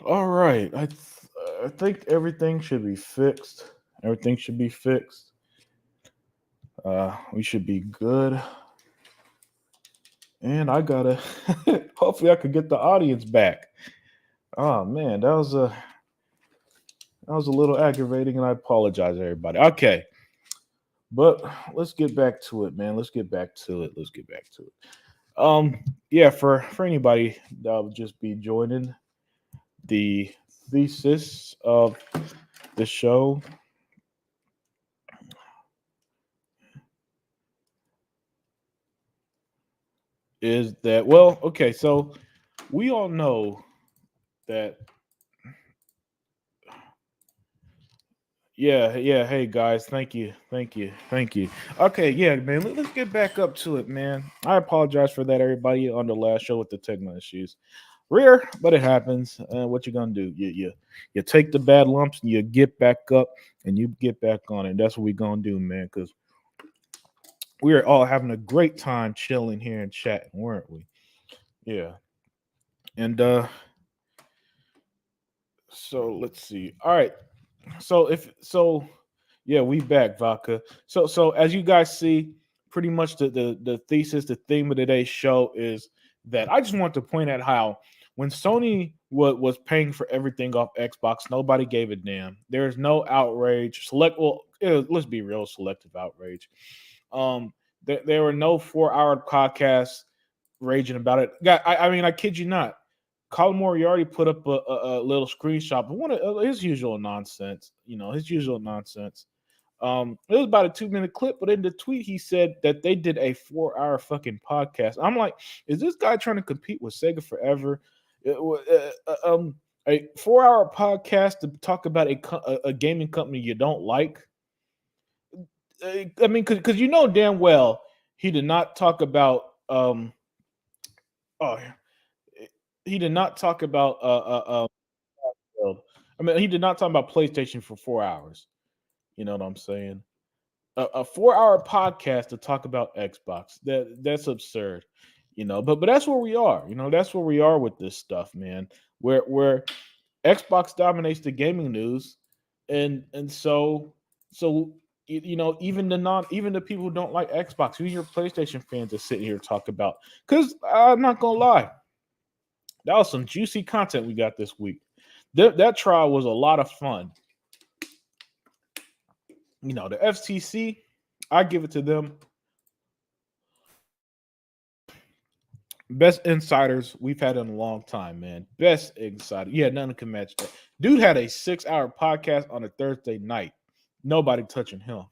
All right. I think everything should be fixed. Everything should be fixed. We should be good. And I gotta. Hopefully, I could get the audience back. Oh man, that was a little aggravating, and I apologize, everybody. Okay, but let's get back to it, man. Let's get back to it. Let's get back to it. Yeah, for anybody that will just be joining, the thesis of the show is that, well, okay, so we all know that. Yeah, hey guys, thank you. Okay, yeah, man, let's get back up to it, man. I apologize for that, everybody, on the last show with the technical issues. Rare, but it happens. What you gonna do? You take the bad lumps and you get back up and you get back on it. That's what we gonna do, man. Because we are all having a great time chilling here and chatting, weren't we? Yeah. And so let's see. All right. So yeah, we back, Vodka. So as you guys see, pretty much the thesis, the theme of today's show is that I just want to point out how when Sony was paying for everything off Xbox, nobody gave a damn. There is no outrage. Let's be real, selective outrage. There were no 4 hour podcasts raging about it. I mean, I kid you not. Colin Moriarty put up a little screenshot, but one of his usual nonsense. His usual nonsense. It was about a 2 minute clip, but in the tweet he said that they did a 4 hour fucking podcast. I'm like, is this guy trying to compete with Sega Forever? A 4 hour podcast to talk about a gaming company you don't like. I mean, because you know damn well he did not talk about oh he did not talk about I mean, he did not talk about PlayStation for 4 hours. You know what I'm saying? A 4 hour podcast to talk about Xbox. That's absurd. But that's where we are. That's where we are with this stuff, man. Where Xbox dominates the gaming news, and so even the people who don't like Xbox, even your PlayStation fans, are sitting here talk about. Because I'm not gonna lie, that was some juicy content we got this week. That trial was a lot of fun. The FTC, I give it to them. Best insiders we've had in a long time, man. Best insider. Yeah, none can match that. Dude had a 6 hour podcast on a Thursday night. Nobody touching him.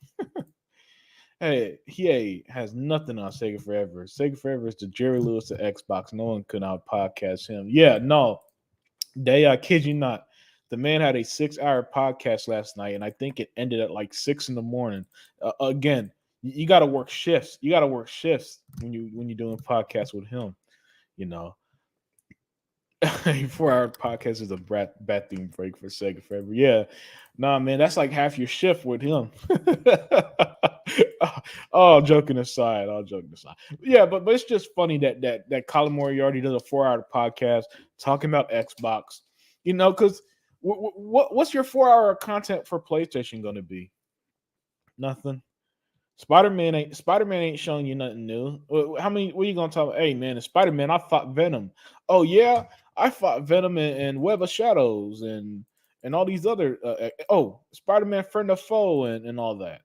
Hey, he has nothing on Sega Forever. Sega Forever is the Jerry Lewis of Xbox. No one could out podcast him. Yeah, no. I kid you not. The man had a 6 hour podcast last night, and I think it ended at like 6 in the morning. Again, you got to work shifts. You got to work shifts when you're doing podcasts with him. You know, a 4 hour podcast is a bathroom break for Sega Forever. Yeah, nah, man, that's like half your shift with him. All joking aside, yeah, but it's just funny that Colin Moriarty does a 4 hour podcast talking about Xbox. Because what's your 4 hour content for PlayStation going to be? Nothing. Spider-Man ain't showing you nothing new. How many? What are you gonna talk about? Hey man, in Spider-Man, I fought Venom. Oh yeah, I fought Venom and Web of Shadows and all these other. Spider-Man friend of foe and all that.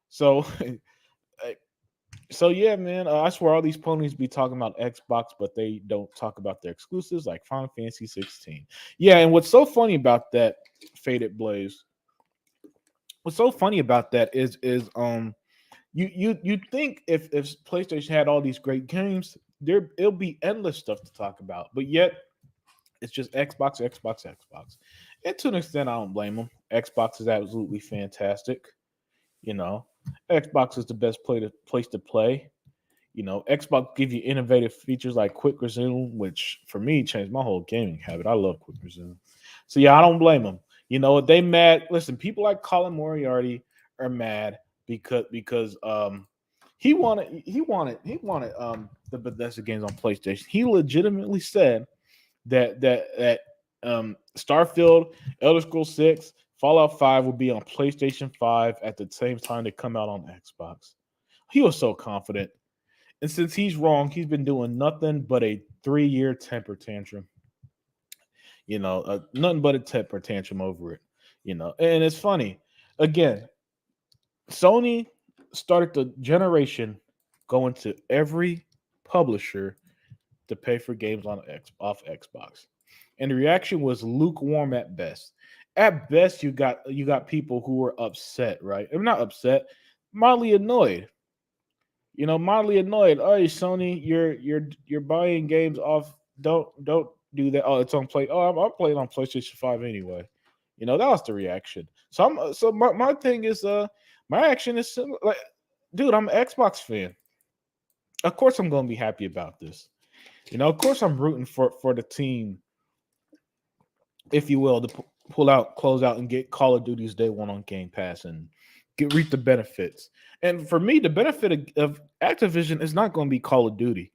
So, so yeah, man. I swear all these ponies be talking about Xbox, but they don't talk about their exclusives like Final Fantasy 16. Yeah, and what's so funny about that, Faded Blaze? What's so funny about that is you think if PlayStation had all these great games, it'll be endless stuff to talk about. But yet it's just Xbox, Xbox, Xbox. And to an extent, I don't blame them. Xbox is absolutely fantastic. You know, Xbox is the best place to play. Xbox gives you innovative features like quick resume, which for me changed my whole gaming habit. I love quick resume. So yeah, I don't blame them. You know what? They mad. Listen, people like Colin Moriarty are mad because he wanted the Bethesda games on PlayStation. He legitimately said that Starfield, Elder Scrolls 6, Fallout 5 will be on PlayStation 5 at the same time they come out on Xbox. He was so confident. And since he's wrong, he's been doing nothing but a 3-year temper tantrum. Nothing but a temper tantrum over it. And it's funny. Again, Sony started the generation going to every publisher to pay for games off Xbox, and the reaction was lukewarm at best. At best, you got people who were upset, right? I'm not upset, mildly annoyed. Mildly annoyed. Oh, Sony, you're buying games off. Don't do that. Oh, it's on play. Oh, I'm playing on PlayStation 5 anyway. That was the reaction. So my thing is my action is similar. Like, dude, I'm an Xbox fan. Of course, I'm gonna be happy about this. Of course, I'm rooting for the team, if you will, to close out, and get Call of Duty's Day One on Game Pass and reap the benefits. And for me, the benefit of Activision is not going to be Call of Duty.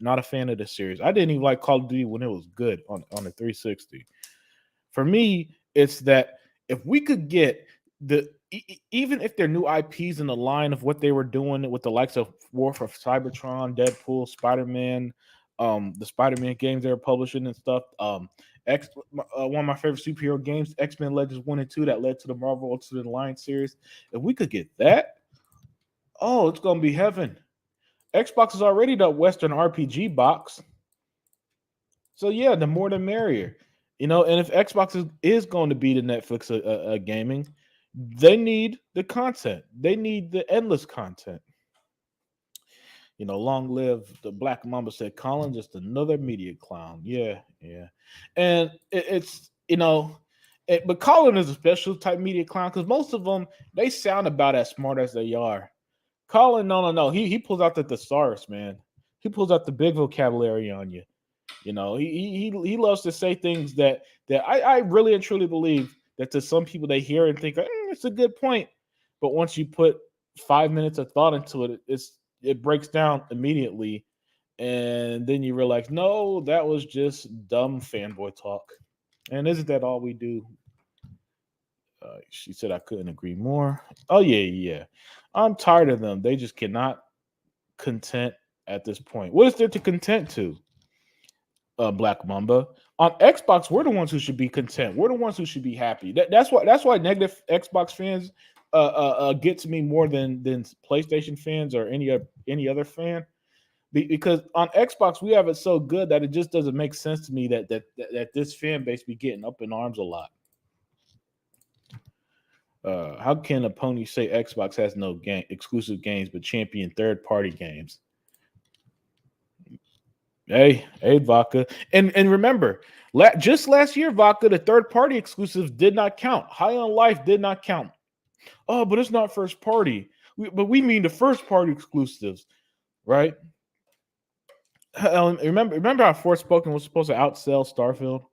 Not a fan of the series. I didn't even like Call of Duty when it was good on the 360. For me, it's that if we could get even if they're new IPs in the line of what they were doing with the likes of War for Cybertron, Deadpool, Spider-Man, the Spider-Man games they were publishing and stuff, one of my favorite superhero games, X-Men Legends 1 and 2, that led to the Marvel Ultimate Alliance series. If we could get that, oh, it's going to be heaven. Xbox is already the Western RPG box. So yeah, the more the merrier. And if Xbox is going to be the Netflix of gaming, they need the content. They need the endless content. Long live the Black Mamba, said Colin, just another media clown. Yeah. And it's, but Colin is a special type media clown because most of them, they sound about as smart as they are. Colin, no. He pulls out the thesaurus, man. He pulls out the big vocabulary on you. He loves to say things that I really and truly believe that to some people they hear and think it's a good point, but once you put 5 minutes of thought into it, it breaks down immediately, and then you realize, no, that was just dumb fanboy talk. And isn't that all we do? She said I couldn't agree more. Oh yeah. I'm tired of them. They just cannot content at this point. What is there to content to? Black Mamba. On Xbox, we're the ones who should be content. We're the ones who should be happy. That's why negative Xbox fans get to me more than PlayStation fans or any other fan. Because on Xbox we have it so good that it just doesn't make sense to me that this fan base be getting up in arms a lot. How can a pony say Xbox has no exclusive games but champion third-party games? Hey, Vodka. And remember, just last year, Vodka, the third-party exclusives did not count. High on Life did not count. Oh, but it's not first party. But we mean the first-party exclusives, right? Remember how Forspoken was supposed to outsell Starfield?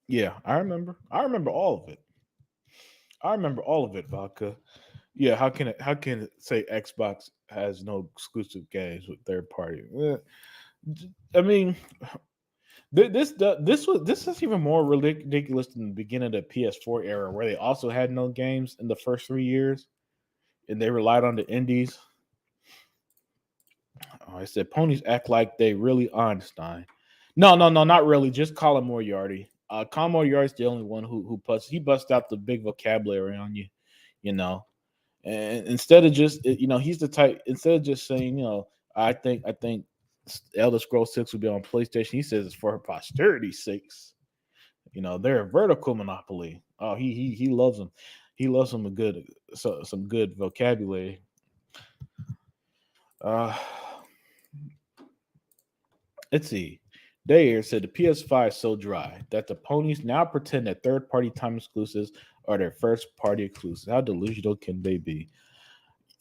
Yeah, I remember. I remember all of it, Vodka. Yeah, how can it say Xbox has no exclusive games with third party? I mean, this is even more ridiculous than the beginning of the PS4 era, where they also had no games in the first 3 years, and they relied on the indies. Oh, I said ponies act like they really Einstein. No, not really. Just Colin Moriarty. Colin Moriarty's the only one who busts out the big vocabulary on you, you know. And instead of just, he's the type, instead of just saying, I think Elder Scrolls 6 will be on PlayStation, he says it's for posterity's sakes. They're a vertical monopoly. Oh, he loves them. He loves some good vocabulary. Let's see. Dayer said the PS5 is so dry that the ponies now pretend that third-party time exclusives are their first-party exclusives. How delusional can they be?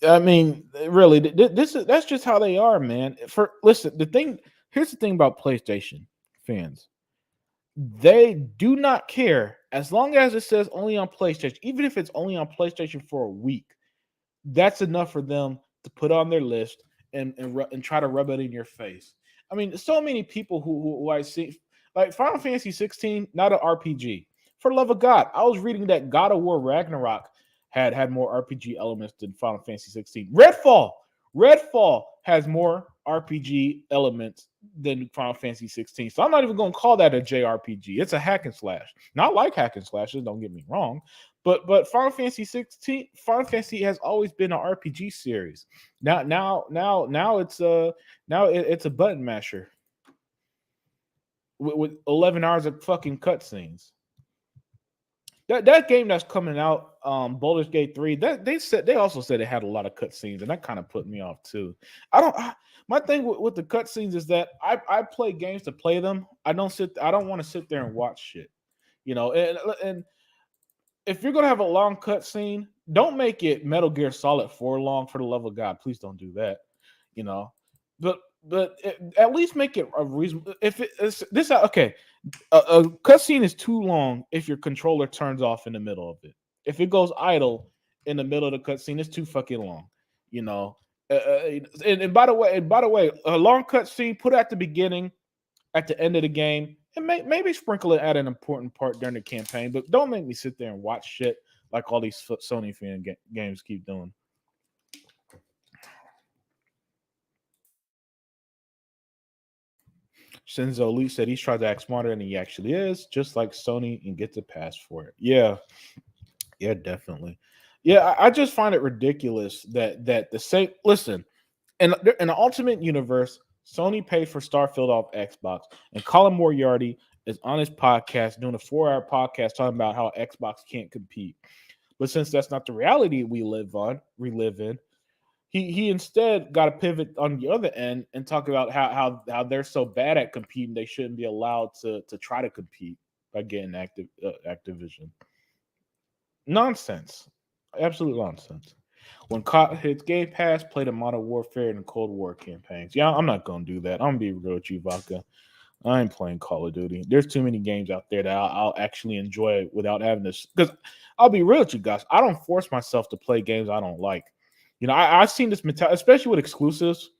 I mean, really, that's just how they are, man. Here's the thing about PlayStation fans. They do not care as long as it says only on PlayStation, even if it's only on PlayStation for a week. That's enough for them to put on their list and try to rub it in your face. I mean, so many people who I see like Final Fantasy 16, not an RPG. For the love of God, I was reading that God of War Ragnarok had more RPG elements than Final Fantasy 16. Redfall has more RPG elements than Final Fantasy 16. So I'm not even going to call that a JRPG. It's a hack and slash. Not like hack and slashes, don't get me wrong. But Final Fantasy 16, Final Fantasy has always been an RPG series. Now it's a button masher with 11 hours of fucking cutscenes. That game that's coming out, Baldur's Gate 3, that they also said it had a lot of cutscenes, and that kind of put me off too. My thing with the cutscenes is that I play games to play them. I don't want to sit there and watch shit. And if you're gonna have a long cutscene, don't make it Metal Gear Solid 4 long, for the love of God. Please don't do that. You know, but at least make it a reasonable. If it's this okay, a cutscene is too long if your controller turns off in the middle of it. If it goes idle in the middle of the cutscene, it's too fucking long. You know. And by the way, a long cutscene put at the beginning, at the end of the game, and maybe sprinkle it at an important part during the campaign. But don't make me sit there and watch shit like all these Sony fan games keep doing. Shinzo Lee said he's tried to act smarter than he actually is, just like Sony, and gets a pass for it. Yeah, definitely. Yeah, I just find it ridiculous that the same. Listen, in the Ultimate Universe, Sony paid for Starfield off Xbox, and Colin Moriarty is on his podcast doing a 4-hour podcast talking about how Xbox can't compete. But since that's not the reality we live in, he instead got to pivot on the other end and talk about how they're so bad at competing they shouldn't be allowed to try to compete by getting Activision. Nonsense, absolute nonsense. When COD hits Game Pass, play the Modern Warfare and Cold War campaigns. Yeah, I'm not gonna do that. I'm gonna be real with you, Vodka. I ain't playing Call of Duty. There's too many games out there that I'll actually enjoy without having this. Because I'll be real with you guys, I don't force myself to play games I don't like. I've seen this mentality, especially with exclusives.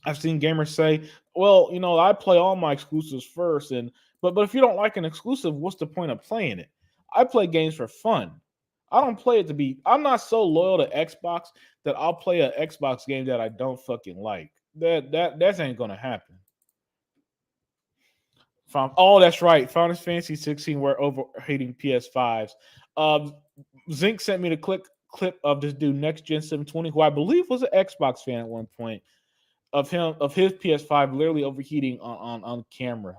I've seen gamers say, "Well, I play all my exclusives first, and but if you don't like an exclusive, what's the point of playing it? I play games for fun. I don't play it to be. I'm not so loyal to Xbox that I'll play an Xbox game that I don't fucking like. That ain't gonna happen." Oh, that's right. Final Fantasy 16 were overhating PS5s. Zinc sent me the clip of this dude Next Gen 720, who I believe was an Xbox fan at one point, of his PS5 literally overheating on camera.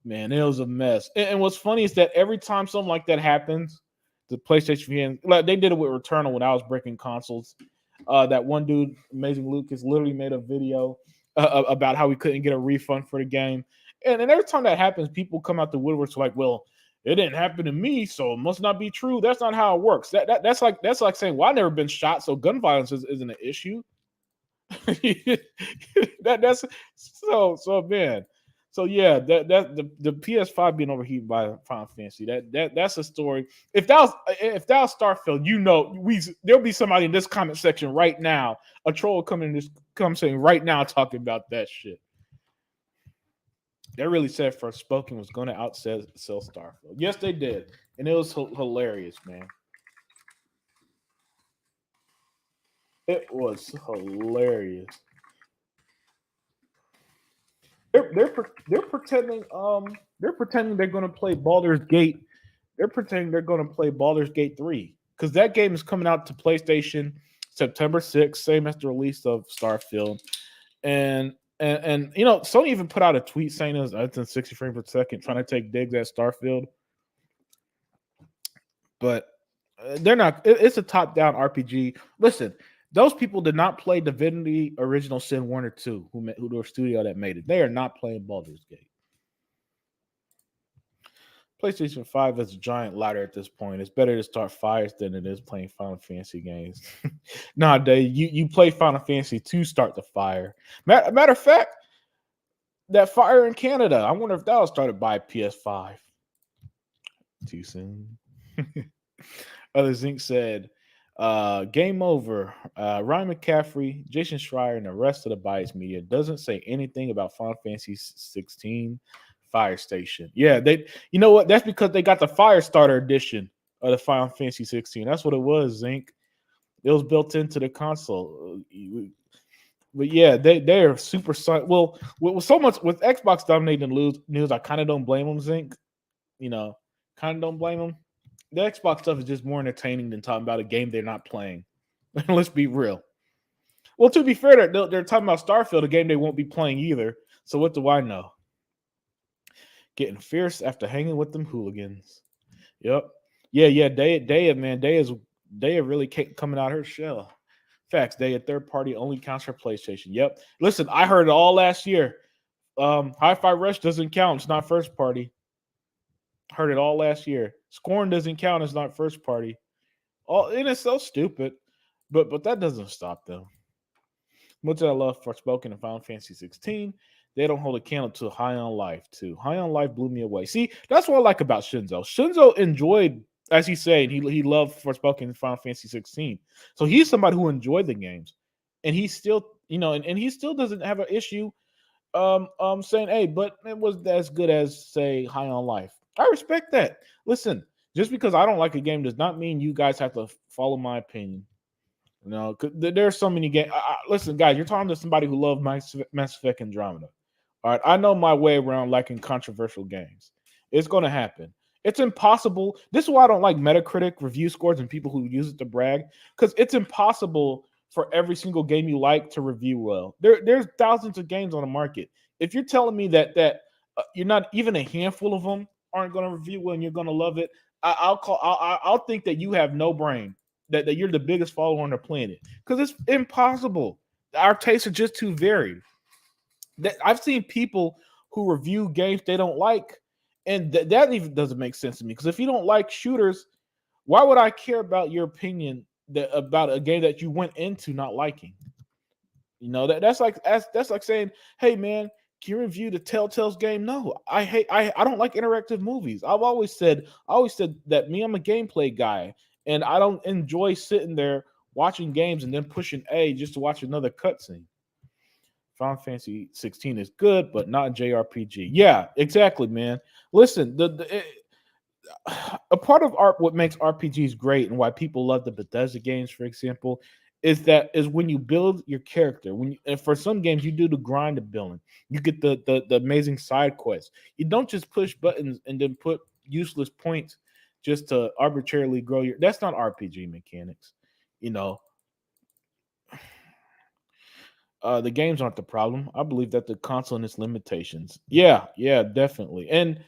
Man, it was a mess. And what's funny is that every time something like that happens, the PlayStation fan, like they did it with Returnal when I was breaking consoles. That one dude, Amazing Lucas, literally made a video about how we couldn't get a refund for the game. And every time that happens, people come out the woodworks like, "Well, it didn't happen to me, so it must not be true." That's not how it works. That's like saying, "Well, I've never been shot, so gun violence isn't an issue." That's so man. So yeah, that the PS5 being overheated by Final Fantasy, that's a story. If that was Starfield, there'll be somebody in this comment section right now, a troll coming in this comment saying right now talking about that shit. They really said Forspoken was going to outsell Starfield. Yes, they did, and it was hilarious, man. It was hilarious. They're pretending they're going to play Baldur's Gate. They're pretending they're going to play Baldur's Gate 3 because that game is coming out to PlayStation September 6th, same as the release of Starfield. And Sony even put out a tweet saying it's in 60 frames per second, trying to take digs at Starfield. But they're not. It's a top-down RPG. Listen, those people did not play Divinity Original Sin 1 or 2, who the studio that made it. They are not playing Baldur's Gate. PlayStation 5 is a giant ladder at this point. It's better to start fires than it is playing Final Fantasy games. Nowadays, you play Final Fantasy to start the fire. Matter of fact, that fire in Canada, I wonder if that was started by PS5. Too soon. Other Zinc said, Game over. Ryan McCaffrey, Jason Schreier, and the rest of the bias media doesn't say anything about Final Fantasy 16 Fire Station. Yeah, they. You know what? That's because they got the Firestarter edition of the Final Fantasy 16. That's what it was, Zinc. It was built into the console. But yeah, they're super. Well, with so much with Xbox dominating the news, I kind of don't blame them, Zinc. You know, kind of don't blame them. The Xbox stuff is just more entertaining than talking about a game they're not playing. Let's be real. Well, to be fair, they're talking about Starfield, a game they won't be playing either. So what do I know? Getting fierce after hanging with them hooligans. Yep. Yeah. Daya, man. Daya really coming out her shell. Facts. Daya third party only counts for PlayStation. Yep. Listen, I heard it all last year. Hi-Fi Rush doesn't count. It's not first party. Heard it all last year. Scorn doesn't count. It's not first party. All and it's so stupid, but that doesn't stop them. Much I love Forspoken and Final Fantasy 16. They don't hold a candle to High on Life too. High on Life blew me away. See, that's what I like about Shinzo. Shinzo enjoyed, as he said, he loved Forspoken and Final Fantasy 16. So he's somebody who enjoyed the games, and he still, and he still doesn't have an issue saying, hey, but it was as good as say High on Life. I respect that. Listen, just because I don't like a game does not mean you guys have to follow my opinion. No, there's so many games. Listen, guys, you're talking to somebody who loves Mass Effect Andromeda. All right, I know my way around liking controversial games. It's going to happen. It's impossible. This is why I don't like Metacritic review scores and people who use it to brag, because it's impossible for every single game you like to review well. There's thousands of games on the market. If you're telling me that you're not even a handful of them aren't going to review well and you're going to love it, I'll think that you have no brain. That you're the biggest follower on the planet, because it's impossible. Our tastes are just too varied. That I've seen people who review games they don't like, and that even doesn't make sense to me. Because if you don't like shooters, why would I care about your opinion about a game that you went into not liking? That's like saying, hey man, can you review the Telltale's game? No, I don't like interactive movies. I always said that I'm a gameplay guy, and I don't enjoy sitting there watching games and then pushing A just to watch another cutscene. Final Fantasy 16 is good, but not a JRPG. Yeah, exactly, man. Listen, a part of art, what makes RPGs great and why people love the Bethesda games, for example, is when you build your character. And for some games you do the grind of building. You get the amazing side quests. You don't just push buttons and then put useless points just to arbitrarily grow your. That's not RPG mechanics, you know. The games aren't the problem. I believe that the console and its limitations. Yeah, definitely. And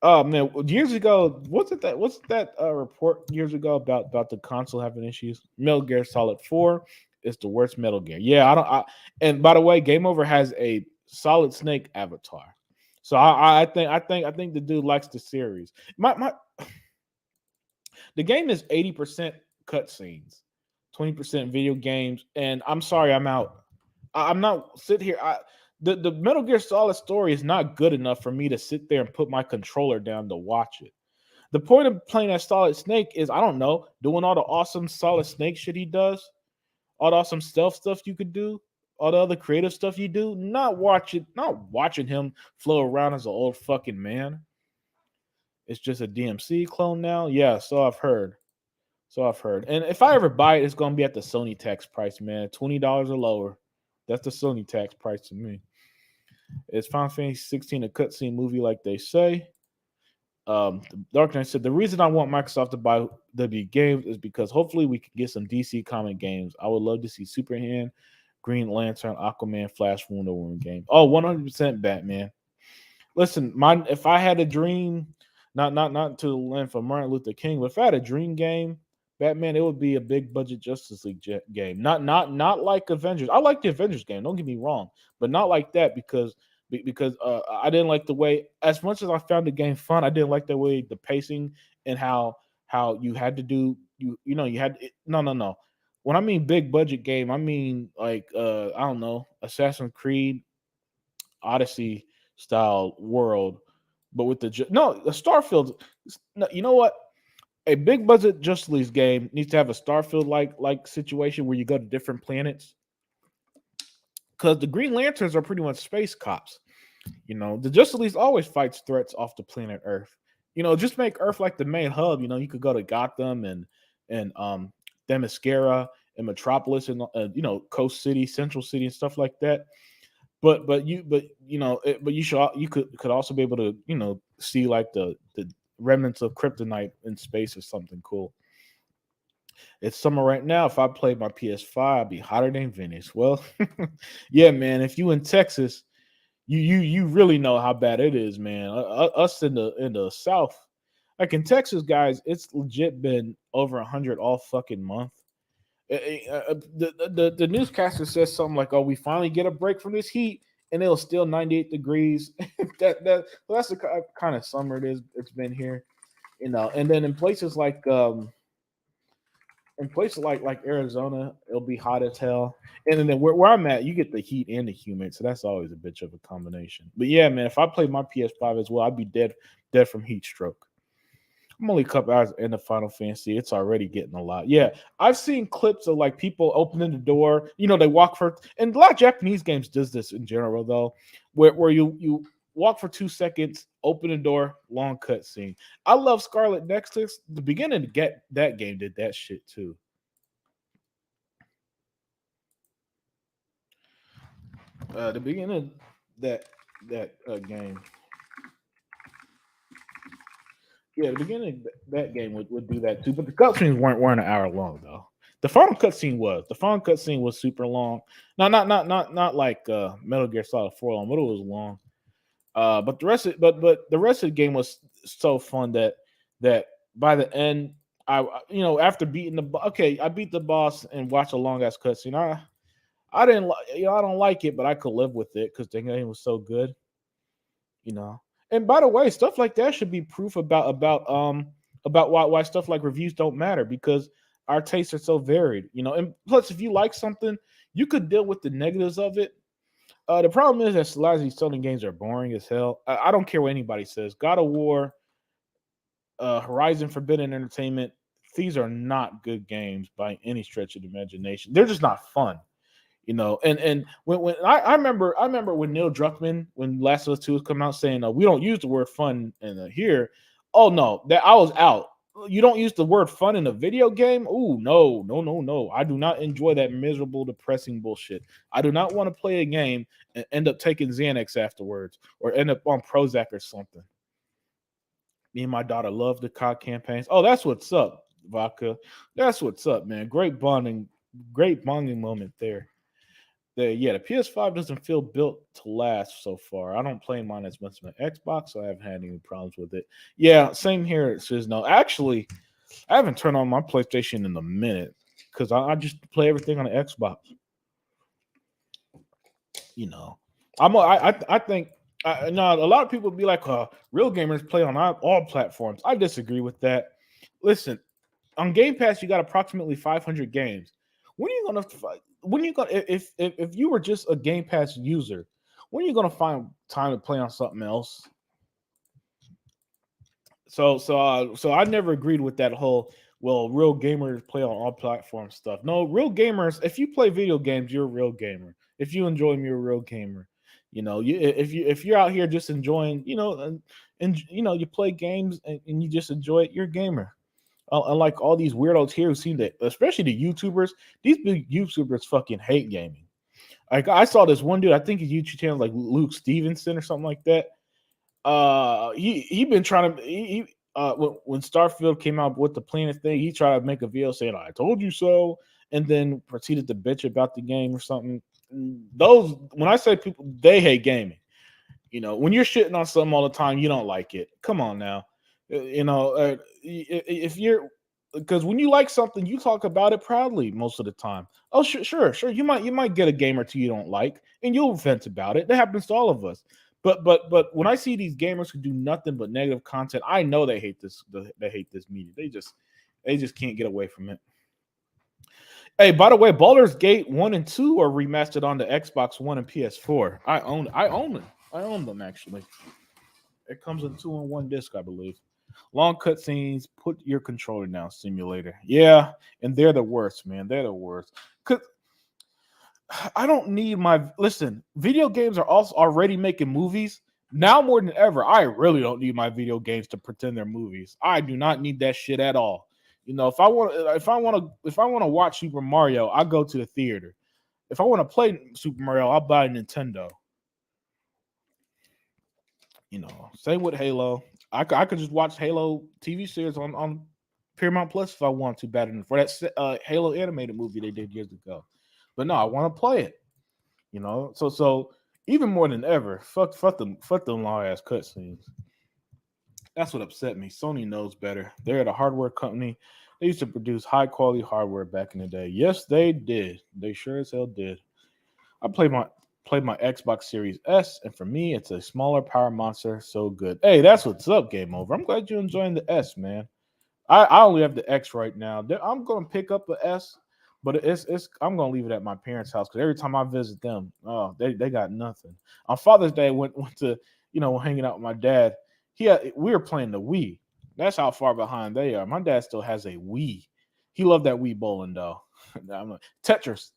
oh man, years ago, what's that report years ago about the console having issues? Metal Gear Solid 4 is the worst Metal Gear. Yeah, I don't. And by the way, Game Over has a Solid Snake avatar, so I think the dude likes the series. My the game is 80% cutscenes, 20% video games, and I'm sorry, I'm out. I'm not sit here. The Metal Gear Solid story is not good enough for me to sit there and put my controller down to watch it. The point of playing as Solid Snake is, I don't know, doing all the awesome Solid Snake shit he does, all the awesome stealth stuff you could do, all the other creative stuff you do. Not watching him flow around as an old fucking man. It's just a DMC clone now. Yeah, so I've heard. So I've heard. And if I ever buy it, it's gonna be at the Sony tax price, man. $20 or lower. That's the Sony tax price to me. Is Final Fantasy 16 a cutscene movie like they say? Dark Knight said the reason I want Microsoft to buy W Games is because hopefully we can get some DC comic games. I would love to see Superman, Green Lantern, Aquaman, Flash, Wonder Woman game. Oh, 100% Batman. Listen, if I had a dream, not to the land for Martin Luther King, but if I had a dream game, Batman, it would be a big budget Justice League game. Not like Avengers. I like the Avengers game. Don't get me wrong, but not like that because I didn't like the way. As much as I found the game fun, I didn't like the way the pacing and how you had to do you had no. When I mean big budget game, I mean like I don't know, Assassin's Creed Odyssey style world, but with the no the Starfield. No, you know what? A big budget Justice League game needs to have a Starfield like situation where you go to different planets. Because the Green Lanterns are pretty much space cops. The Justice League always fights threats off the planet Earth. Just make Earth like the main hub. You could go to Gotham and Themyscira and Metropolis and Coast City, Central City, and stuff like that. But you could also be able to see like the remnants of kryptonite in space or something cool. It's summer right now. If I played my PS5, I'd be hotter than Venice. Well, yeah, man. If you in Texas, you really know how bad it is, man. Us in the South, like in Texas, guys, it's legit been over 100 all fucking month. The newscaster says something like, "Oh, we finally get a break from this heat, and it'll still 98 degrees." That's the kind of summer it is. It's been here, And then in places like Arizona, it'll be hot as hell. And then where I'm at, you get the heat and the humid, so that's always a bitch of a combination. But yeah, man, if I played my PS5 as well, I'd be dead from heat stroke. I'm only a couple hours in the Final Fantasy. It's already getting a lot. Yeah, I've seen clips of like people opening the door. They walk for, and a lot of Japanese games does this in general though, where you walk for 2 seconds, open the door, long cutscene. I love Scarlet Nexus. The beginning to get that game did that shit too. The beginning of that game. Yeah, the beginning of that game would do that too, but the cutscenes weren't an hour long though. The final cutscene was. The final cutscene was super long. Not like Metal Gear Solid 4 long, but it was long. But the rest of the game was so fun that by the end, after beating I beat the boss and watched a long ass cutscene. I didn't I don't like it, but I could live with it because the game was so good. And by the way, stuff like that should be proof about why stuff like reviews don't matter, because our tastes are so varied. And plus, if you like something, you could deal with the negatives of it. The problem is that a lot of these Sony games are boring as hell. I don't care what anybody says. God of War, Horizon Forbidden Entertainment, these are not good games by any stretch of the imagination. They're just not fun. And when I remember when Neil Druckmann, when Last of Us 2 was coming out, saying we don't use the word fun in here. Oh no, that I was out. You don't use the word fun in a video game? Ooh, no. I do not enjoy that miserable, depressing bullshit. I do not want to play a game and end up taking Xanax afterwards or end up on Prozac or something. Me and my daughter love the COD campaigns. Oh, that's what's up, Vodka. That's what's up, man. Great bonding moment there. The PS5 doesn't feel built to last so far. I don't play mine as much as my Xbox, so I haven't had any problems with it. Yeah, same here. It says no. Actually, I haven't turned on my PlayStation in a minute because I just play everything on the Xbox. I think a lot of people be like, real gamers play on all platforms. I disagree with that. Listen, on Game Pass, you got approximately 500 games. When are you gonna if you were just a Game Pass user, when are you gonna find time to play on something else? So I never agreed with that whole real gamers play on all platforms stuff. No, real gamers, if you play video games, you're a real gamer. If you enjoy them, you're a real gamer. If you're out here just enjoying, and you play games and you just enjoy it, you're a gamer. Unlike all these weirdos here who seem to, especially the YouTubers, these big YouTubers fucking hate gaming. Like I saw this one dude, I think his YouTube channel like Luke Stevenson or something like that. He been trying to when Starfield came out with the planet thing, he tried to make a video saying "I told you so," and then proceeded to bitch about the game or something. Those, when I say people, they hate gaming. When you're shitting on something all the time, you don't like it. Come on now. If you're, because when you like something, you talk about it proudly most of the time. Oh, sure. You might get a game or two you don't like, and you'll vent about it. That happens to all of us. But when I see these gamers who do nothing but negative content, I know they hate this. They hate this media. They just can't get away from it. Hey, by the way, Baldur's Gate 1 and 2 are remastered on the Xbox One and PS4. I own them actually. It comes in 2 on 1 disc, I believe. Long cutscenes. Put your controller down, simulator. Yeah, and they're the worst, man. They're the worst. Cause I don't need my listen. Video games are also already making movies now more than ever. I really don't need my video games to pretend they're movies. I do not need that shit at all. You know, if I want to watch Super Mario, I go to the theater. If I want to play Super Mario, I'll buy a Nintendo. You know, same with Halo. I could just watch Halo TV series on Paramount Plus if I want to. Better than for that Halo animated movie they did years ago. But no, I want to play it. You know, so even more than ever, fuck them long ass cutscenes. That's what upset me. Sony knows better. They're the hardware company. They used to produce high quality hardware back in the day. Yes, they did. They sure as hell did. I played my Xbox Series S, and for me, it's a smaller power monster. So good. Hey, that's what's up, Game Over. I'm glad you're enjoying the S, man. I only have the X right now. I'm gonna pick up the S, but it's I'm gonna leave it at my parents' house because every time I visit them, oh, they got nothing. On Father's Day, went to hanging out with my dad. We were playing the Wii. That's how far behind they are. My dad still has a Wii. He loved that Wii bowling though. I'm like, Tetris.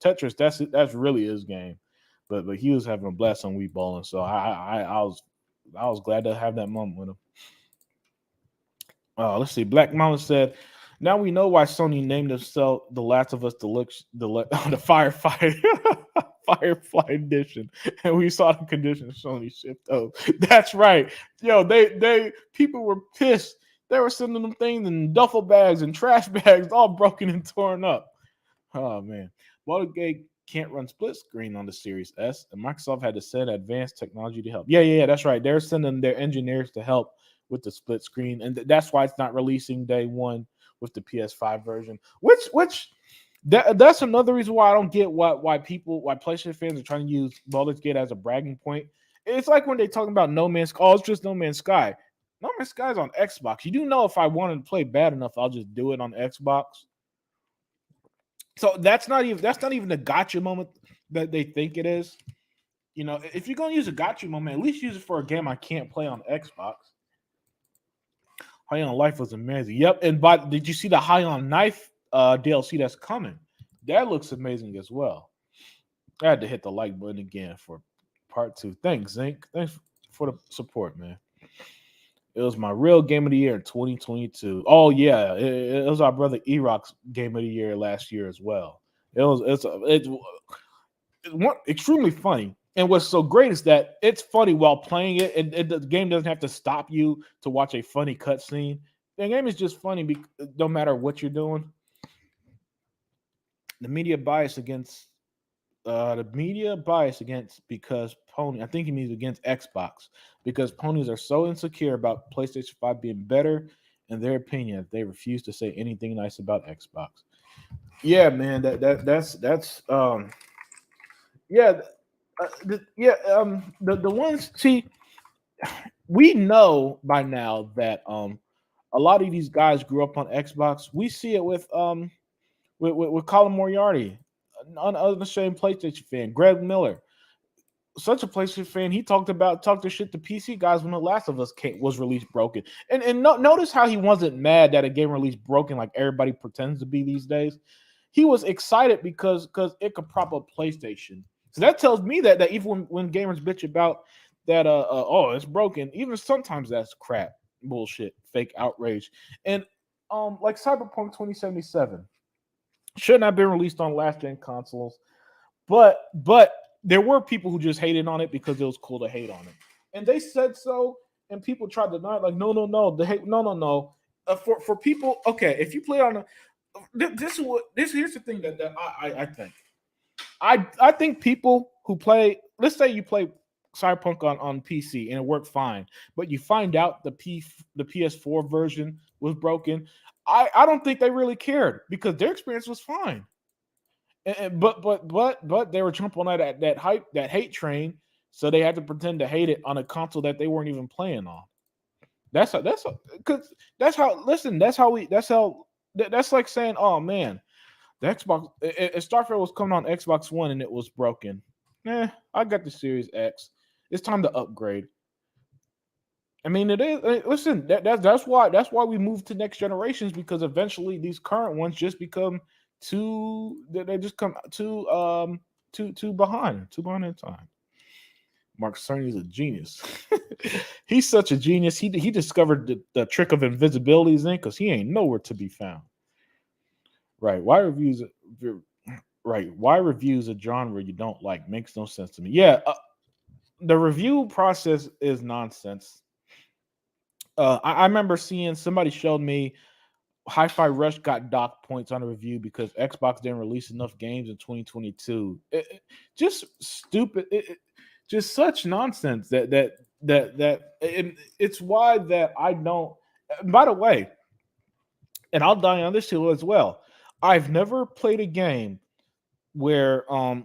That's really his game. But he was having a blast on Wii bowling, so I was glad to have that moment with him. Let's see. Black Mountain said, "Now we know why Sony named themselves The Last of Us Deluxe, the Firefly Firefly Edition, and we saw the conditions Sony shipped over." That's right. Yo, they people were pissed. They were sending them things in duffel bags and trash bags, all broken and torn up. Oh man, Watergate can't run split screen on the Series S, and Microsoft had to send advanced technology to help. Yeah, that's right. They're sending their engineers to help with the split screen, and that's why it's not releasing day one with the PS5 version. That's another reason why I don't get why PlayStation fans are trying to use Baldur's Gate as a bragging point. It's like when they talking about No Man's Sky. Oh, it's just No Man's Sky. No Man's Sky is on Xbox. You do know if I wanted to play bad enough, I'll just do it on Xbox. So that's not even the gotcha moment that they think it is. You know, if you're gonna use a gotcha moment, at least use it for a game I can't play on Xbox. High on Life was amazing. Yep, and did you see the High on Knife DLC that's coming? That looks amazing as well. I had to hit the like button again for part 2. Thanks, Zinc. Thanks for the support, man. It was my real game of the year in 2022. Oh yeah, it was our brother E-Rock's game of the year last year as well. It's extremely funny. And what's so great is that it's funny while playing it, and the game doesn't have to stop you to watch a funny cutscene. The game is just funny no matter what you're doing. The media bias against because Pony. I think he means against Xbox because ponies are so insecure about PlayStation 5 being better in their opinion they refuse to say anything nice about Xbox. Yeah, man. That's yeah. The ones see we know by now that a lot of these guys grew up on Xbox. We see it with Colin Moriarty, an unashamed PlayStation fan, Greg Miller, such a PlayStation fan. He talked to shit to PC guys when The Last of Us was released broken, and notice how he wasn't mad that a game released broken like everybody pretends to be these days. He was excited because it could prop up PlayStation. So that tells me that even when gamers bitch about that oh it's broken, even sometimes that's crap, bullshit, fake outrage, and like Cyberpunk 2077 shouldn't have been released on last gen consoles, but there were people who just hated on it because it was cool to hate on it, and they said so, and people tried to deny it, like no, the hate, no. For people, okay, if you play on a here's the thing that I think. I think people who play, let's say you play Cyberpunk on PC and it worked fine, but you find out the PS4 version was broken. I don't think they really cared because their experience was fine. But they were jumping on that hate train, so they had to pretend to hate it on a console that they weren't even playing on. That's because that's like saying, oh man, the Xbox Starfield was coming on Xbox One and it was broken. I got the Series X. It's time to upgrade. I mean, it is. Listen, that's why we move to next generations, because eventually these current ones just become too. They just come too behind in time. Mark Cerny is a genius. He's such a genius. He discovered the trick of invisibility, Zinc, because he ain't nowhere to be found. Right? Why reviews a genre you don't like makes no sense to me. Yeah, the review process is nonsense. I remember seeing somebody showed me Hi-Fi Rush got docked points on a review because Xbox didn't release enough games in 2022. Just stupid. Just such nonsense it's why that I don't. By the way, and I'll die on this hill as well. I've never played a game where I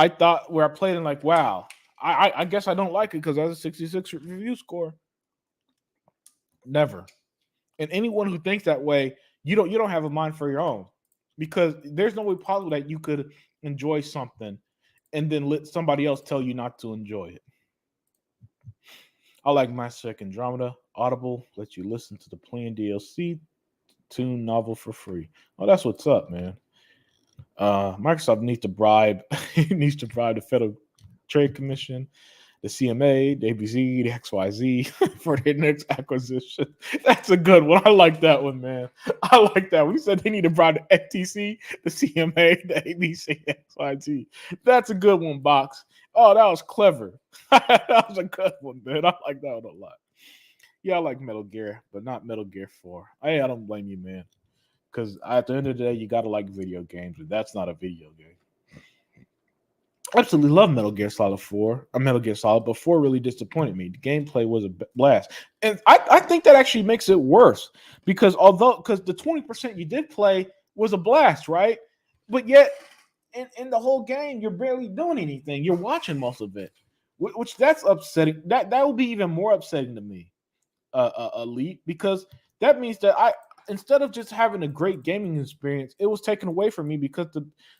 played and like, wow, I guess I don't like it because I has a 66 review score. Never. And anyone who thinks that way, you don't have a mind for your own, because there's no way possible that you could enjoy something and then let somebody else tell you not to enjoy it. I like Mass Effect Andromeda. Audible lets you listen to the plain DLC tune novel for free. Oh, that's what's up, man. Microsoft needs to bribe needs to bribe the Federal Trade Commission, the CMA, the ABC, the XYZ for their next acquisition. That's a good one. I like that one, man. I like that one. You said they need to bribe the FTC, the CMA, the ABC, XYZ. That's a good one, Box. Oh, that was clever. That was a good one, man. I like that one a lot. Yeah, I like Metal Gear, but not Metal Gear 4. I don't blame you, man. Because at the end of the day, you gotta like video games, but that's not a video game. Absolutely love Metal Gear Solid 4. Metal Gear Solid, but 4 really disappointed me. The gameplay was a blast. And I think that actually makes it worse, because the 20% you did play was a blast, right? But yet in the whole game, you're barely doing anything. You're watching most of it, which that's upsetting. That will be even more upsetting to me, Elite, because that means that instead of just having a great gaming experience, it was taken away from me because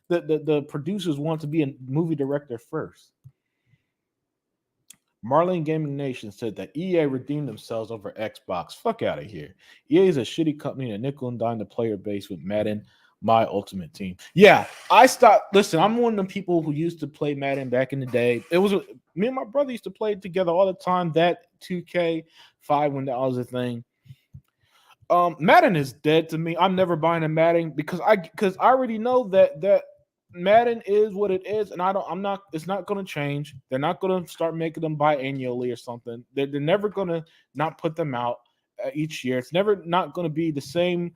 the producers want to be a movie director first. Marlene Gaming Nation said that EA redeemed themselves over Xbox. Fuck out of here. EA is a shitty company that nickel and dime the player base with Madden, my ultimate team. Yeah, I stopped. Listen, I'm one of the people who used to play Madden back in the day. Me and my brother used to play it together all the time. That 2K5 when that was a thing. Madden is dead to me. I'm never buying a Madden because I already know that Madden is what it is, and I'm not. It's not going to change. They're not going to start making them biannually or something. They're never going to not put them out each year. It's never not going to be the same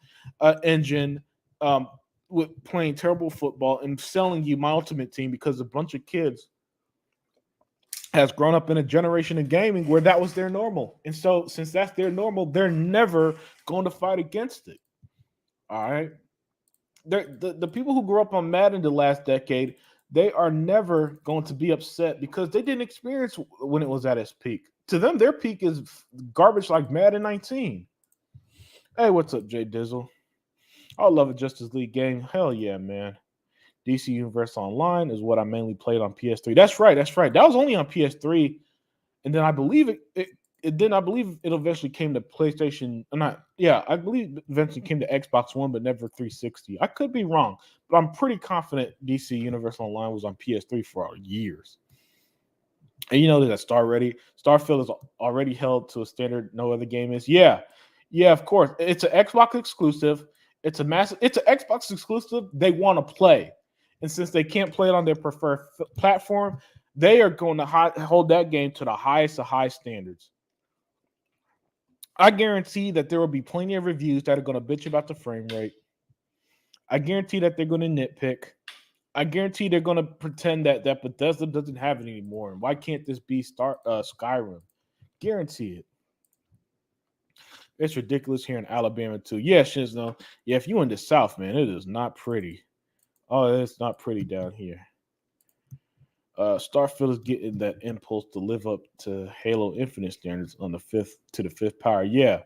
engine with playing terrible football and selling you my ultimate team because a bunch of kids has grown up in a generation of gaming where that was their normal. And so since that's their normal, they're never going to fight against it. All right. The people who grew up on Madden the last decade, they are never going to be upset because they didn't experience when it was at its peak. To them, their peak is garbage like Madden 19. Hey, what's up, Jay Dizzle? I love a Justice League game. Hell yeah, man. DC Universe Online is what I mainly played on PS3. That's right. That was only on PS3, and then I believe it eventually came to PlayStation. I believe it eventually came to Xbox One, but never 360. I could be wrong, but I'm pretty confident DC Universe Online was on PS3 for years. And you know that Starfield is already held to a standard no other game is. Yeah, of course. It's an Xbox exclusive. It's an Xbox exclusive they want to play. And since they can't play it on their preferred platform, they are going to hold that game to the highest of high standards. I guarantee that there will be plenty of reviews that are going to bitch about the frame rate. I guarantee that they're going to nitpick. I guarantee they're going to pretend that Bethesda doesn't have it anymore. And why can't this be Skyrim? Guarantee it. It's ridiculous here in Alabama too. Yeah, Shizno. Yeah, if you in the South, man, it is not pretty. Oh, it's not pretty down here. Starfield is getting that impulse to live up to Halo Infinite standards on the fifth power. Yeah.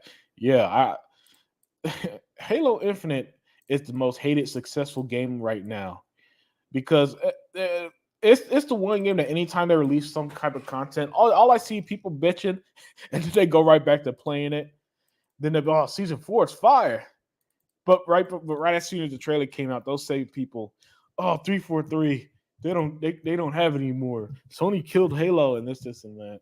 Halo Infinite is the most hated successful game right now because it's the one game that anytime they release some type of content, all I see people bitching, and then they go right back to playing it. Then they go, oh, season 4 is fire. But right as soon as the trailer came out, those same people, oh, 343, they don't have it anymore. Sony killed Halo and this and that.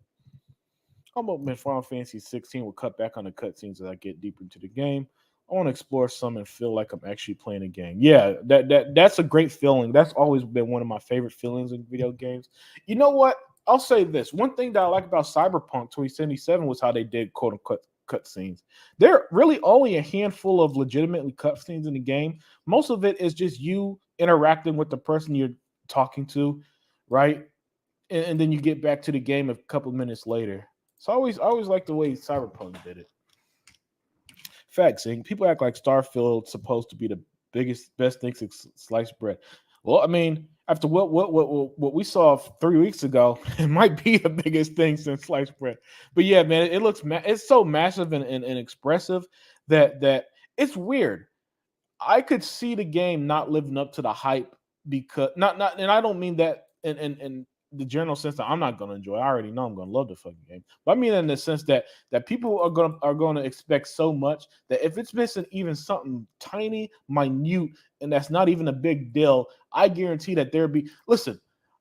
I'm hoping Final Fantasy 16 will cut back on the cutscenes as I get deeper into the game. I want to explore some and feel like I'm actually playing a game. Yeah, that's a great feeling. That's always been one of my favorite feelings in video games. You know what? I'll say this. One thing that I like about Cyberpunk 2077 was how they did quote unquote cutscenes. There are really only a handful of legitimately cutscenes in the game. Most of it is just you interacting with the person you're talking to, right? And then you get back to the game a couple minutes later. So I always like the way Cyberpunk did it. Facts. And people act like Starfield's supposed to be the best thing since sliced bread. Well, I mean, after what we saw 3 weeks ago, it might be the biggest thing since sliced bread. But yeah, man, it looks it's so massive and expressive that it's weird. I could see the game not living up to the hype because not, and I don't mean that in the general sense that I'm not going to enjoy. I already know I'm going to love the fucking game, but I mean in the sense that people are going to expect so much that if it's missing even something tiny, minute, and that's not even a big deal, I guarantee that there'd be. Listen,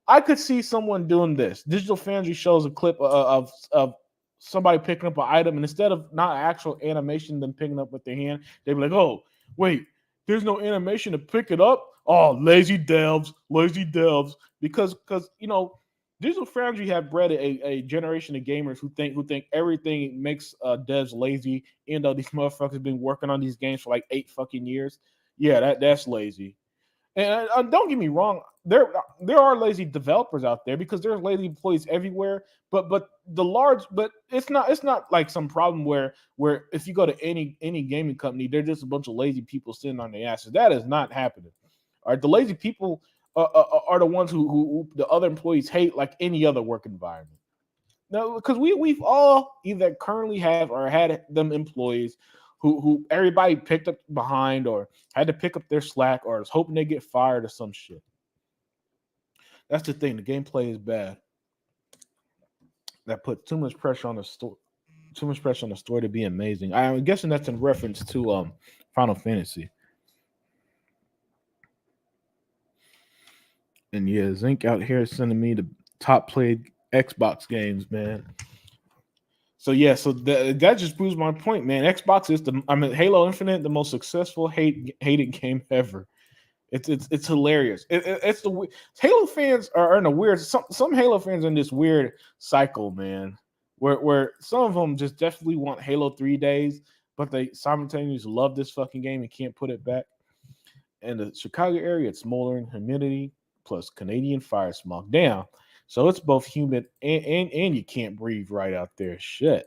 I could see someone doing this. Digital Foundry shows a clip of somebody picking up an item, and instead of not actual animation, them picking up with their hand, they'd be like, "Oh, wait, there's no animation to pick it up. Oh, lazy devs. Because Digital Foundry have bred a generation of gamers who think everything makes devs lazy. Even though these motherfuckers been working on these games for like 8 fucking years. Yeah, that's lazy. And don't get me wrong, there are lazy developers out there because there's lazy employees everywhere. But it's not like some problem where if you go to any gaming company, they're just a bunch of lazy people sitting on their asses. That is not happening. All right, the lazy people are the ones who the other employees hate, like any other work environment. No, because we've all either currently have or had them employees who everybody picked up behind or had to pick up their slack or is hoping they get fired or some shit. That's the thing. The gameplay is bad. That puts too much pressure on the story. Too much pressure on the story to be amazing. I'm guessing that's in reference to Final Fantasy. And yeah, Zinc out here sending me the top played Xbox games, man. So yeah, so that just proves my point, man. Xbox is Halo Infinite, the most successful hated game ever. It's hilarious. It's the Halo fans are in a weird. Some Halo fans are in this weird cycle, man, where some of them just definitely want Halo 3 days, but they simultaneously love this fucking game and can't put it back. In the Chicago area, it's smoldering humidity plus Canadian fire smog. Damn. So it's both humid and you can't breathe right out there. Shit.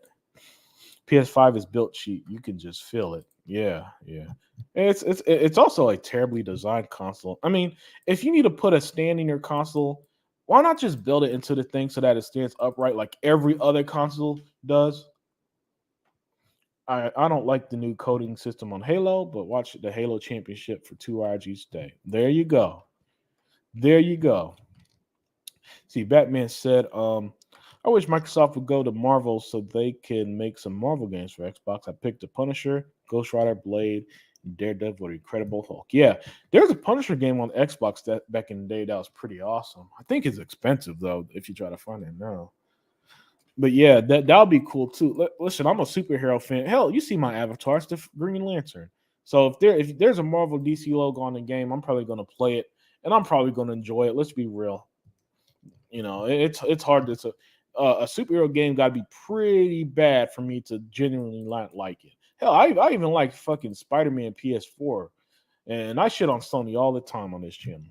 PS5 is built cheap. You can just feel it. Yeah. It's also a terribly designed console. I mean, if you need to put a stand in your console, why not just build it into the thing so that it stands upright like every other console does? I don't like the new coding system on Halo, but watch the Halo Championship for 2 hours each day. There you go. See, Batman said, I wish Microsoft would go to Marvel so they can make some Marvel games for Xbox. I picked the Punisher, Ghost Rider, Blade, Daredevil, or Incredible Hulk. Yeah, there's a Punisher game on Xbox that back in the day that was pretty awesome. I think it's expensive though if you try to find it now. But yeah, that'll be cool too. Listen, I'm a superhero fan. Hell, you see my avatar, it's the Green Lantern. So if there's a Marvel DC logo on the game, I'm probably gonna play it and I'm probably gonna enjoy it. Let's be real. It's hard to a superhero game got to be pretty bad for me to genuinely not like it. Hell, I even like fucking Spider-Man PS4, and I shit on Sony all the time on this channel.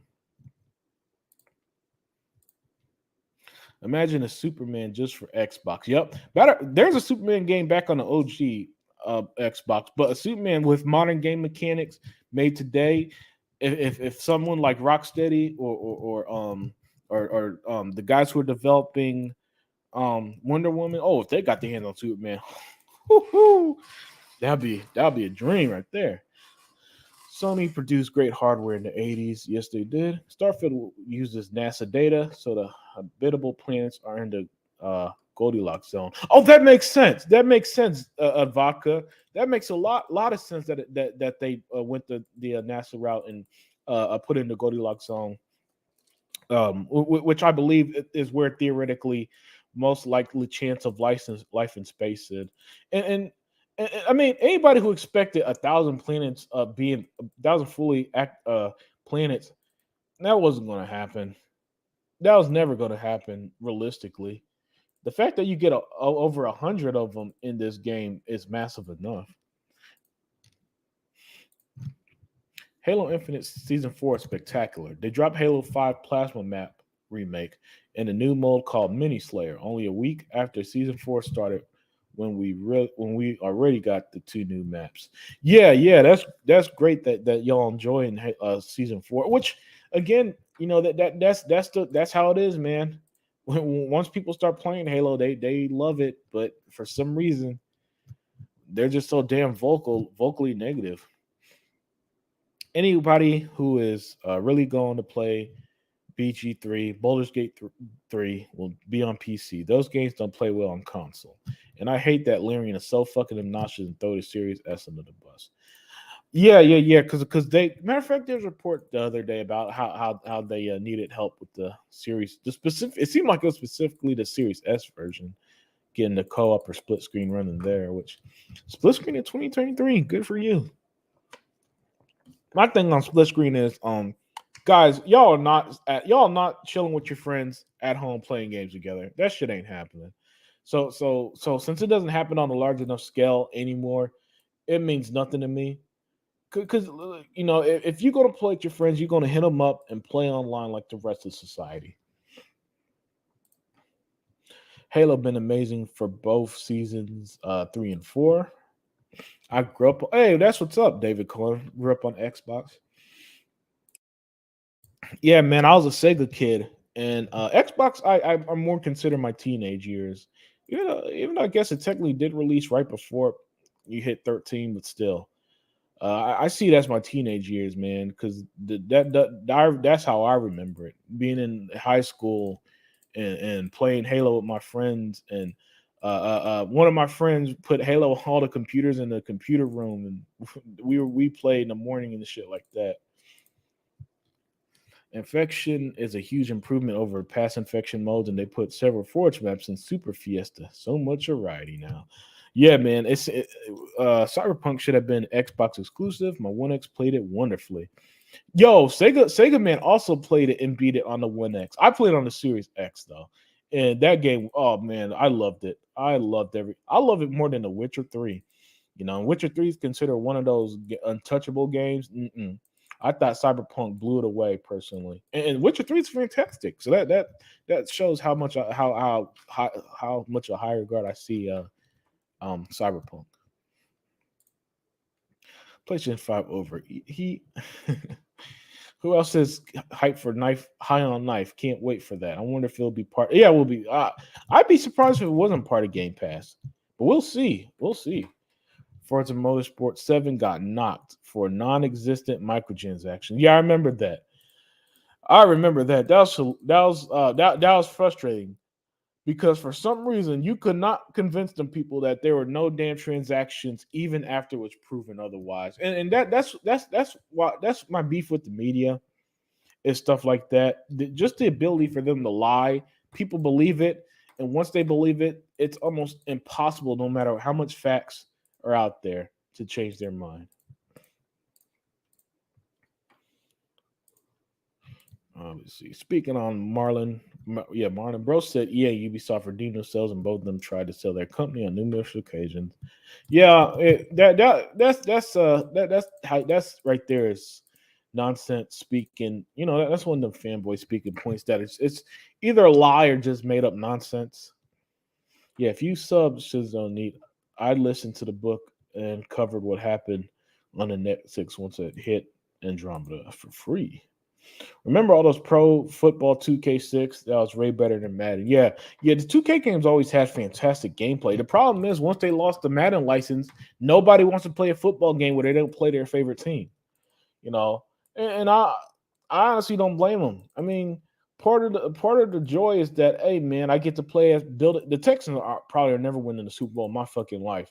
Imagine a Superman just for Xbox. Yep, there's a Superman game back on the OG Xbox, but a Superman with modern game mechanics made today. If someone like Rocksteady or the guys who are developing Wonder Woman, if they got their hands on Superman, that'd be a dream right there. Sony produced great hardware in the 80s. Yes, they did. Starfield uses NASA data, so the habitable planets are in the Goldilocks zone. Oh, that makes sense. That makes sense, Vodka. That makes a lot of sense that they went the NASA route and put in the Goldilocks zone, which I believe is where theoretically most likely chance of life in space is. And I mean, anybody who expected 1,000 planets being 1,000 fully planets, that wasn't going to happen. That was never going to happen realistically. The fact that you get over 100 of them in this game is massive enough. Halo Infinite Season 4 is spectacular. They dropped Halo 5 Plasma Map remake in a new mode called Mini Slayer only a week after Season 4 started, when we already got the 2 new maps. Yeah, that's great that y'all enjoying Season 4, which again, that's how it is, man. Once people start playing Halo, they love it, but for some reason they're just so damn vocally negative. Anybody who is really going to play BG3, Baldur's Gate 3 will be on PC. Those games don't play well on console. And I hate that Lyrian is so fucking obnoxious and throw the Series S under the bus. Yeah. Because they, matter of fact, there's a report the other day about how they needed help with the series. The specific, it seemed like it was specifically the Series S version, getting the co-op or split screen running there. Which split screen in 2023, good for you. My thing on split screen is, guys, y'all are not chilling with your friends at home playing games together. That shit ain't happening. So since it doesn't happen on a large enough scale anymore, it means nothing to me. Because if you're gonna play with your friends, you're gonna hit them up and play online like the rest of society. Halo been amazing for both seasons 3 and 4. I grew up. Hey, that's what's up, David Cohen. Grew up on Xbox. Yeah, man, I was a Sega kid, and Xbox I more consider my teenage years. Even though I guess it technically did release right before you hit 13, but still, I see it as my teenage years, man, because that's how I remember it. Being in high school and playing Halo with my friends, and one of my friends put Halo on all the computers in the computer room, and we played in the morning and shit like that. Infection is a huge improvement over past infection modes, and they put several Forge maps in Super Fiesta. So much variety now. Yeah, man. Cyberpunk should have been Xbox exclusive. My One X played it wonderfully. Yo, Sega man also played it and beat it on the One X. I played on the Series X though, and that game, oh man, I loved it. I love it more than The Witcher 3. Witcher 3 is considered one of those untouchable games. I thought Cyberpunk blew it away personally, and Witcher 3 is fantastic. So that shows how much how much a higher regard I see Cyberpunk. PlayStation 5 over. He who else is hyped for knife high on knife? Can't wait for that. I wonder if it'll be part. Yeah, it will be. I'd be surprised if it wasn't part of Game Pass, but we'll see. We'll see. Forza Motorsport 7 got knocked for non-existent microtransaction. Yeah, I remember that. That was frustrating because for some reason you could not convince them people that there were no damn transactions even after it was proven otherwise. And that's my beef with the media is stuff like that. Just the ability for them to lie. People believe it, and once they believe it, it's almost impossible, no matter how much facts are out there, to change their mind. Let's see. Speaking on Marlon Bro said EA Ubisoft redeemed themselves, and both of them tried to sell their company on numerous occasions. Yeah, that's right there is nonsense speaking. That's one of the fanboy speaking points that it's either a lie or just made up nonsense. Yeah, if you sub Shizone Need, I listened to the book and covered what happened on the Netflix once it hit Andromeda for free. Remember all those pro football 2K6? That was way better than Madden. Yeah. The 2K games always had fantastic gameplay. The problem is once they lost the Madden license, nobody wants to play a football game where they don't play their favorite team. you know, and I honestly don't blame them. I mean, part of the joy is that, hey man, I get to play as build it. The Texans are probably are never winning the Super Bowl in my fucking life.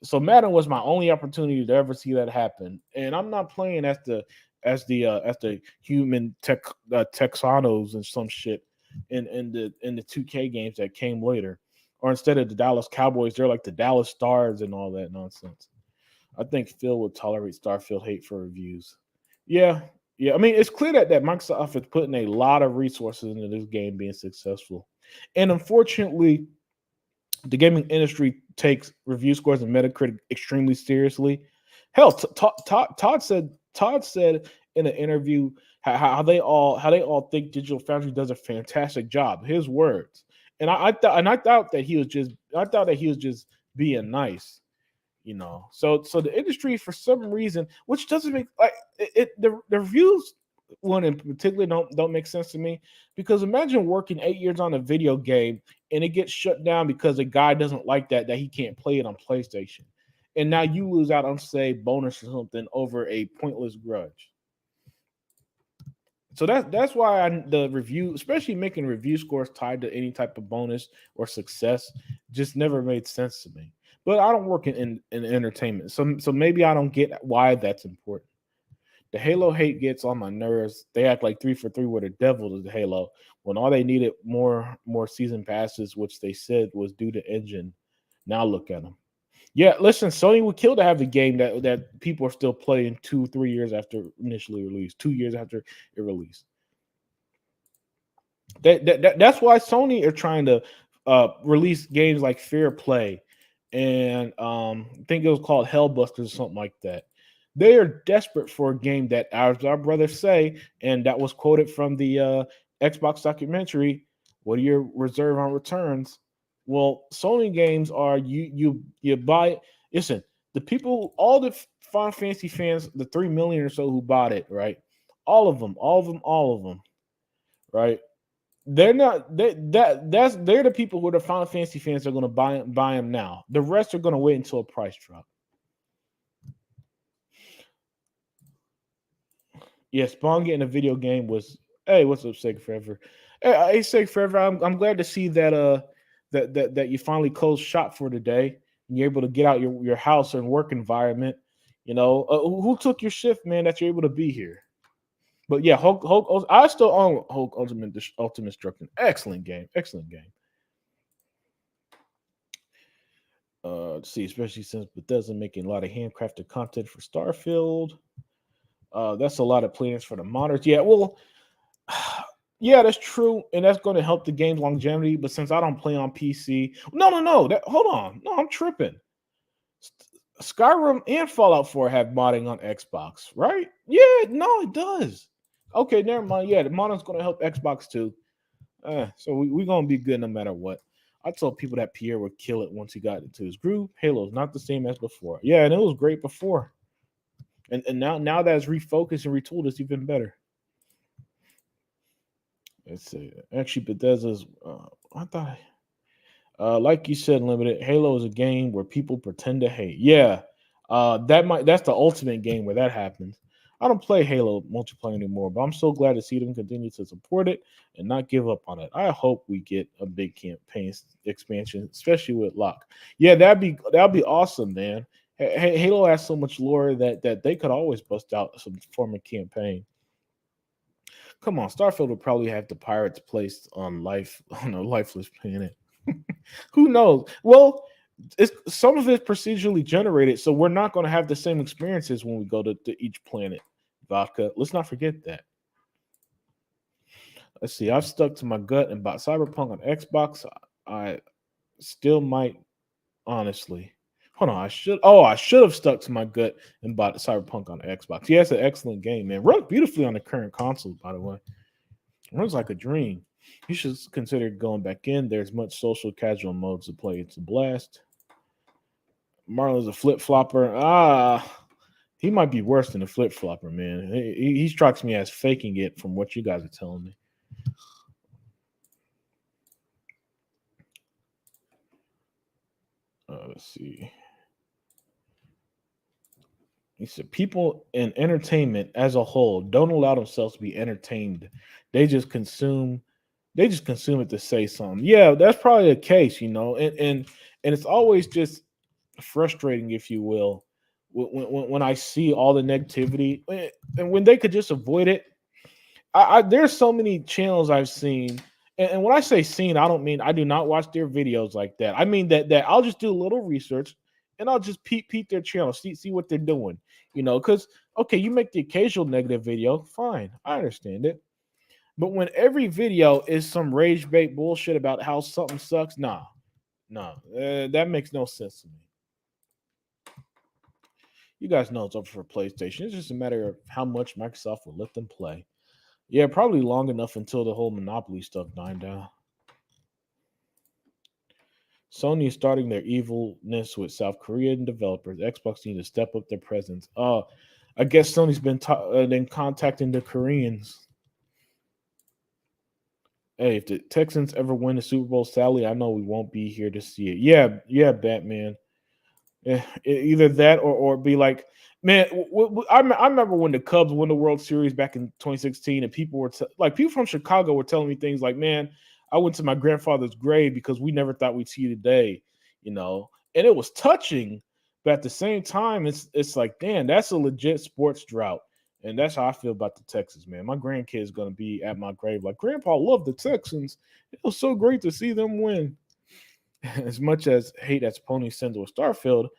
So Madden was my only opportunity to ever see that happen, and I'm not playing as the human Texanos and some shit in the 2K games that came later, or instead of the Dallas Cowboys, they're like the Dallas Stars and all that nonsense. I think Phil would tolerate Starfield hate for reviews. Yeah, yeah. I mean, it's clear that Microsoft is putting a lot of resources into this game being successful, and unfortunately, the gaming industry takes review scores and Metacritic extremely seriously. Hell, Todd said in an interview how they all think Digital Foundry does a fantastic job. His words, and I thought that he was just being nice, So the industry for some reason, which doesn't make like the reviews one in particular don't make sense to me, because imagine working 8 years on a video game and it gets shut down because a guy doesn't like that he can't play it on PlayStation, and now you lose out on, say, bonus or something over a pointless grudge. So that's why the review, especially making review scores tied to any type of bonus or success, just never made sense to me. But I don't work in entertainment, so maybe I don't get why that's important. The Halo hate gets on my nerves. They act like 343 were the devil of the Halo when all they needed more season passes, which they said was due to engine. Now look at them. Yeah, listen, Sony would kill to have a game that people are still playing 2-3 years after initially released, 2 years after it released. That's why Sony are trying to release games like Fair Play and I think it was called Hellbusters or something like that. They are desperate for a game that, as our brothers say, and that was quoted from the Xbox documentary. What are your reserve on returns? Well, Sony games are you buy. Listen, the people, all the Final Fantasy fans, the 3 million or so who bought it, right? All of them, right? They're not they're the people who are the Final Fantasy fans are going to buy them now. The rest are going to wait until a price drop. Yeah, Spawn getting a video game was, hey, what's up, Sega Forever? Hey, Sega Forever, I'm glad to see that you finally closed shop for today and you're able to get out your house and work environment. Who took your shift, man? That you're able to be here. But yeah, Hulk I still own Hulk Ultimate Destruction. Excellent game. Excellent game. Let's see, especially since Bethesda making a lot of handcrafted content for Starfield. That's a lot of plans for the modders. Yeah, well, yeah, that's true, and that's going to help the game's longevity. But since I don't play on PC, no. Hold on, no, I'm tripping. Skyrim and Fallout 4 have modding on Xbox, right? Yeah, no, it does. Okay, never mind. Yeah, the modding's going to help Xbox too. So we're going to be good no matter what. I told people that Pierre would kill it once he got into his groove. Halo's not the same as before. Yeah, and it was great before. And now that it's refocused and retooled, it's even better. Let's see. Actually, Bethesda's. I thought, like you said, limited. Halo is a game where people pretend to hate. Yeah, that's the ultimate game where that happens. I don't play Halo multiplayer anymore, but I'm so glad to see them continue to support it and not give up on it. I hope we get a big campaign expansion, especially with Locke. Yeah, that'd be awesome, man. Halo has so much lore that they could always bust out some form of campaign. Come on, Starfield will probably have the pirates placed on life on a lifeless planet. Who knows? Well, some of it's procedurally generated, so we're not going to have the same experiences when we go to each planet. Vodka. Let's not forget that. Let's see. I've stuck to my gut and bought Cyberpunk on Xbox. I still might, honestly. Hold on. I should have stuck to my gut and bought Cyberpunk on Xbox. Yeah, it's an excellent game, man. Runs beautifully on the current console, by the way. Runs like a dream. You should consider going back in. There's much social casual modes to play. It's a blast. Marlon's a flip flopper. He might be worse than a flip flopper, man. He strikes me as faking it from what you guys are telling me. Let's see. He said people in entertainment as a whole don't allow themselves to be entertained. They just consume they just consume it to say something. Yeah, that's probably the case, and it's always just frustrating, if you will, when I see all the negativity and when they could just avoid it. There's so many channels I've seen, and when I say seen, I don't mean I do not watch their videos like that. I mean that I'll just do a little research and I'll just peep their channel, see what they're doing, because okay, you make the occasional negative video, fine, I understand it. But when every video is some rage bait bullshit about how something sucks, that makes no sense to me. You guys know it's over for PlayStation. It's just a matter of how much Microsoft will let them play. Yeah, probably long enough until the whole monopoly stuff died down. Sony is starting their evilness with South Korean developers. Xbox need to step up their presence. I guess Sony's been contacting the Koreans. Hey, if the Texans ever win the Super Bowl, sadly, I know we won't be here to see it. Yeah, Batman. Either that or be like, man. I remember when the Cubs won the World Series back in 2016, and people were like, people from Chicago were telling me things like, "Man, I went to my grandfather's grave because we never thought we'd see today," and it was touching. But at the same time, it's like, damn, that's a legit sports drought, and that's how I feel about the Texans, man. My grandkid's gonna be at my grave like, Grandpa loved the Texans. It was so great to see them win. As much as hate as Pony sends with Starfield,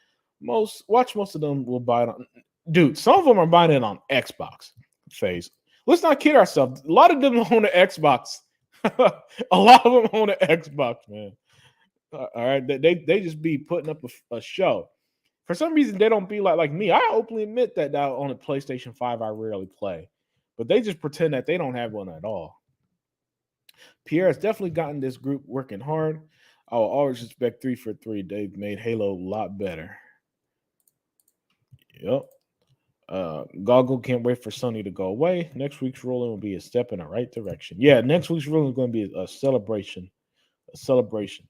most of them will buy it on. Dude, some of them are buying it on Xbox. Phase. Let's not kid ourselves. A lot of them own an Xbox. A lot of them own an Xbox, man. All right, they just be putting up a show. For some reason, they don't be like me. I openly admit that now on a PlayStation 5, I rarely play, but they just pretend that they don't have one at all. Pierre has definitely gotten this group working hard. I will always respect 343. They've made Halo a lot better. Yep. Goggle can't wait for Sony to go away. Next week's ruling will be a step in the right direction. Yeah, next week's ruling is going to be a celebration. A celebration.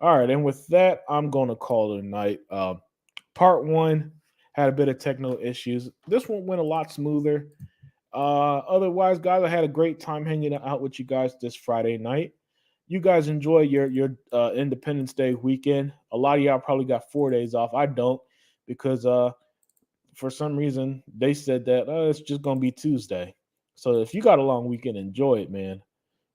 All right, and with that, I'm going to call it a night. Part one had a bit of technical issues. This one went a lot smoother. Otherwise, guys, I had a great time hanging out with you guys this Friday night. You guys enjoy your Independence Day weekend. A lot of y'all probably got 4 days off. I don't, because for some reason they said that it's just gonna be Tuesday. So if you got a long weekend, enjoy it, man.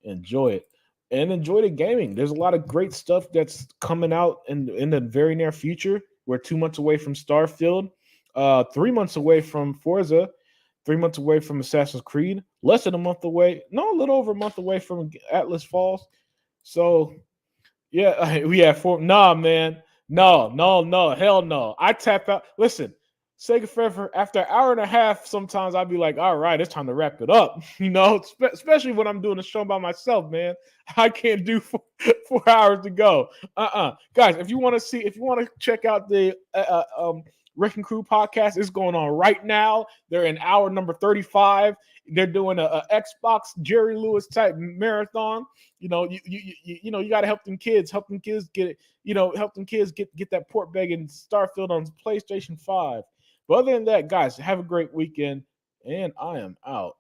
Enjoy it. And enjoy the gaming. There's a lot of great stuff that's coming out in the very near future. We're 2 months away from Starfield, 3 months away from Forza, 3 months away from Assassin's Creed, less than a month away, no, a little over a month away from Atlas Falls. So yeah, we have four. Nah, man. No. Hell no. I tap out. Listen, Sega Forever, after an hour and a half, sometimes I'll be like, all right, it's time to wrap it up. Especially when I'm doing a show by myself, man. I can't do 4 hours to go. Guys, if you want to check out the Wrecking Crew podcast, it's going on right now. They're in hour number 35. They're doing a Xbox Jerry Lewis type marathon. You got to help them kids get it. Help them kids get that port bag and Starfield on PlayStation 5. But other than that, guys, have a great weekend, and I am out.